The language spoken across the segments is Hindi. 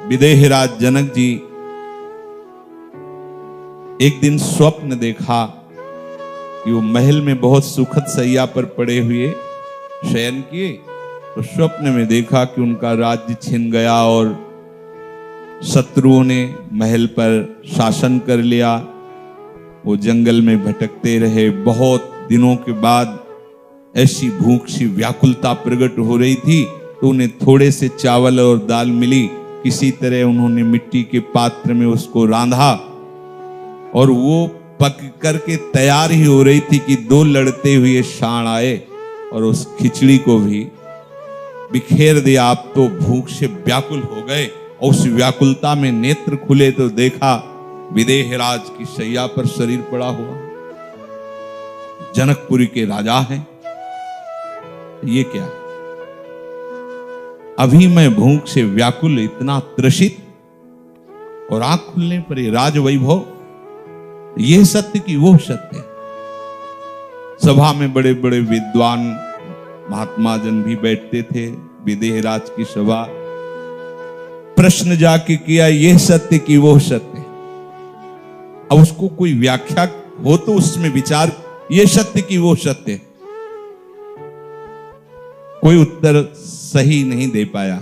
विदेहराज जनक जी एक दिन स्वप्न देखा कि वो महल में बहुत सुखद सैया पर पड़े हुए शयन किए, तो स्वप्न में देखा कि उनका राज्य छिन गया और शत्रुओं ने महल पर शासन कर लिया। वो जंगल में भटकते रहे। बहुत दिनों के बाद ऐसी भूख सी व्याकुलता प्रकट हो रही थी तो उन्हें थोड़े से चावल और दाल मिली। किसी तरह उन्होंने मिट्टी के पात्र में उसको रांधा और वो पक करके तैयार ही हो रही थी कि दो लड़ते हुए सांड आए और उस खिचड़ी को भी बिखेर दिया। आप तो भूख से व्याकुल हो गए और उस व्याकुलता में नेत्र खुले तो देखा विदेहराज की शैया पर शरीर पड़ा हुआ। जनकपुरी के राजा हैं। ये क्या? अभी मैं भूख से व्याकुल, इतना त्रसित, और आंख खुलने पर ये राज वैभव। ये सत्य कि वो सत्य। सभा में बड़े बड़े विद्वान महात्मा जन भी बैठते थे। विदेहराज की सभा। प्रश्न जाके किया, ये सत्य कि वो सत्य। अब उसको कोई व्याख्या हो तो उसमें विचार, ये सत्य कि वो सत्य। कोई उत्तर सही नहीं दे पाया।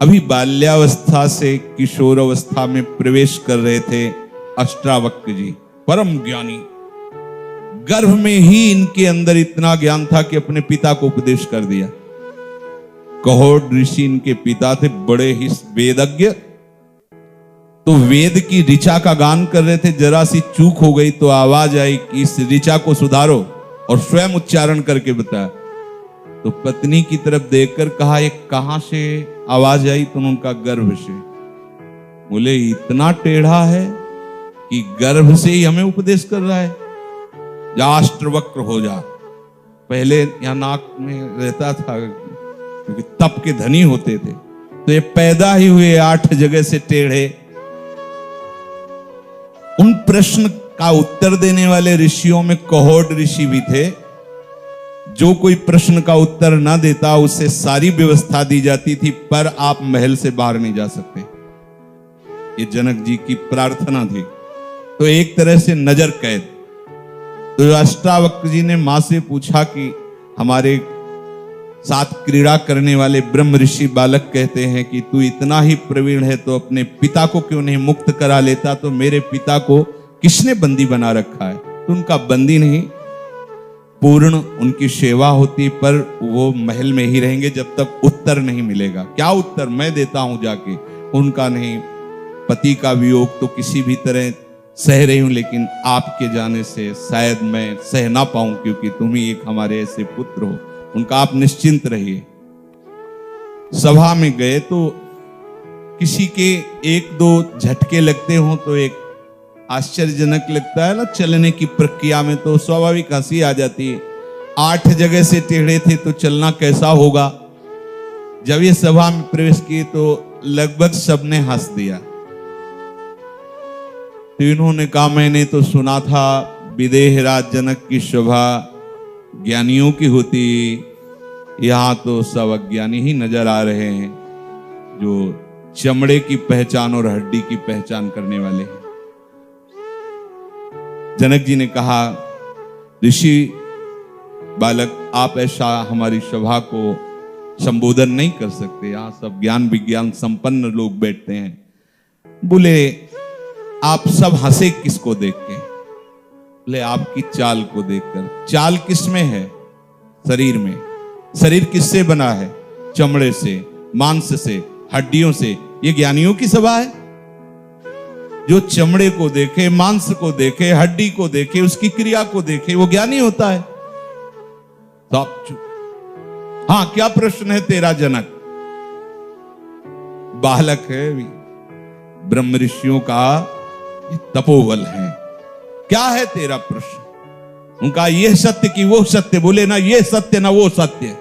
अभी बाल्यावस्था से किशोर अवस्था में प्रवेश कर रहे थे अष्टावक्र जी, परम ज्ञानी। गर्भ में ही इनके अंदर इतना ज्ञान था कि अपने पिता को उपदेश कर दिया। कहोड ऋषि इनके पिता थे, बड़े ही वेदज्ञ। तो वेद की ऋचा का गान कर रहे थे, जरा सी चूक हो गई तो आवाज आई कि इस ऋचा को सुधारो, और स्वयं उच्चारण करके बताया। तो पत्नी की तरफ देखकर कहा, ये कहां से आवाज आई? तो उनका गर्भ से। बोले इतना टेढ़ा है कि गर्भ से ही हमें उपदेश कर रहा है। जा अष्टवक्र हो जा। पहले यहां नाक में रहता था क्योंकि तप के धनी होते थे, तो ये पैदा ही हुए 8 जगह से टेढ़े। उन प्रश्न का उत्तर देने वाले ऋषियों में कहोड ऋषि भी थे। जो कोई प्रश्न का उत्तर ना देता उससे सारी व्यवस्था दी जाती थी, पर आप महल से बाहर नहीं जा सकते। ये जनक जी की प्रार्थना थी। तो एक तरह से नजर कैद। तो अष्टावक्र जी ने मां से पूछा कि हमारे साथ क्रीड़ा करने वाले ब्रह्म ऋषि बालक कहते हैं कि तू इतना ही प्रवीण है तो अपने पिता को क्यों नहीं मुक्त करा लेता? तो मेरे पिता को किसने बंदी बना रखा है? तो उनका बंदी नहीं, पूर्ण उनकी सेवा होती, पर वो महल में ही रहेंगे जब तक उत्तर नहीं मिलेगा। क्या उत्तर? मैं देता हूं जाके। उनका नहीं, पति का वियोग तो किसी भी तरह सह रही हूं, लेकिन आपके जाने से शायद मैं सह ना पाऊं, क्योंकि तुम ही एक हमारे ऐसे पुत्र हो। उनका आप निश्चिंत रहिए। सभा में गए तो किसी के 1-2 झटके लगते हो तो एक आश्चर्यजनक लगता है ना। चलने की प्रक्रिया में तो स्वाभाविक हंसी आ जाती है। 8 जगह से टेढ़े थे तो चलना कैसा होगा? जब ये सभा में प्रवेश किए तो लगभग सबने हंस दिया। तो इन्होंने कहा, मैंने तो सुना था विदेहराज जनक की सभा ज्ञानियों की होती, यहां तो सब अज्ञानी ही नजर आ रहे हैं, जो चमड़े की पहचान और हड्डी की पहचान करने वाले हैं। जनक जी ने कहा, ऋषि बालक, आप ऐसा हमारी सभा को संबोधन नहीं कर सकते। यहां सब ज्ञान विज्ञान संपन्न लोग बैठते हैं। बोले आप सब हंसे किसको देख के? बोले आपकी चाल को देखकर। चाल किसमें है? शरीर में। शरीर किससे बना है? चमड़े से, मांस से, हड्डियों से। ये ज्ञानियों की सभा है? जो चमड़े को देखे, मांस को देखे, हड्डी को देखे, उसकी क्रिया को देखे, वो ज्ञानी होता है। तो आप चुप। हाँ, क्या प्रश्न है तेरा जनक? बालक है, ब्रह्म ऋषियों का तपोबल है। क्या है तेरा प्रश्न? उनका ये सत्य कि वो सत्य? बोले ना ये सत्य ना वो सत्य।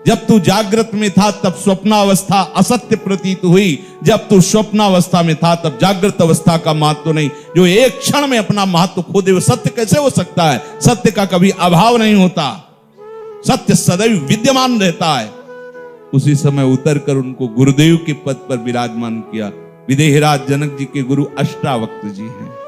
जब तू जागृत में था तब स्वप्नावस्था असत्य प्रतीत हुई, जब तू स्वप्नावस्था में था तब जागृत अवस्था का महत्व नहीं। जो एक क्षण में अपना महत्व खो दे वो सत्य कैसे हो सकता है? सत्य का कभी अभाव नहीं होता, सत्य सदैव विद्यमान रहता है। उसी समय उतर कर उनको गुरुदेव के पद पर विराजमान किया। विदेहराज जनक जी के गुरु अष्टावक्र जी हैं।